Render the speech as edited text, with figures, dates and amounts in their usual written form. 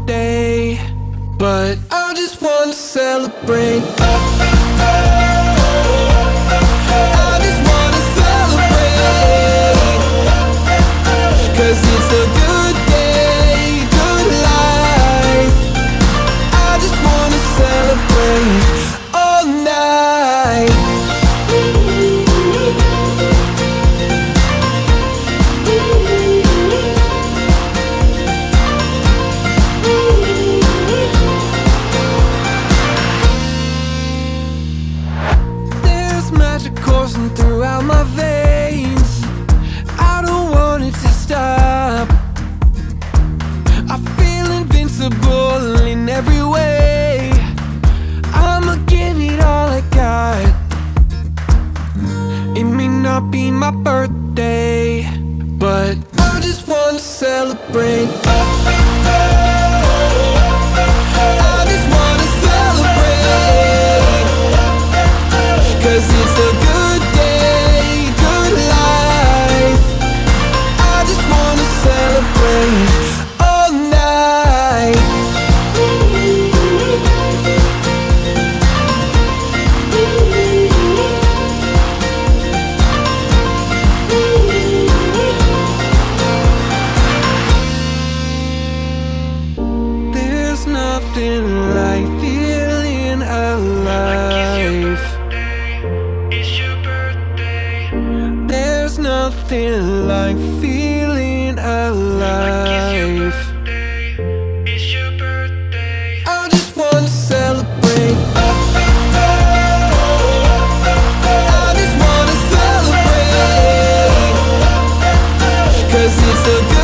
birthday, but I just wanna celebrate. I just wanna celebrate, 'cause it's a good day, good life. I just wanna celebrate all night. There's magic coursing throughout my veins. I don't want it to stop. I feel invincible in every way. I'ma give it all I got. It may not be my birthday, but I just wanna celebrate. I just wanna celebrate, 'cause it's a good day, good life. I just wanna celebrate all night. There's nothing like feeling alive. It's your birthday. There's nothing like feeling alive. It's your birthday. I just wanna celebrate. I just wanna celebrate, 'cause it's a good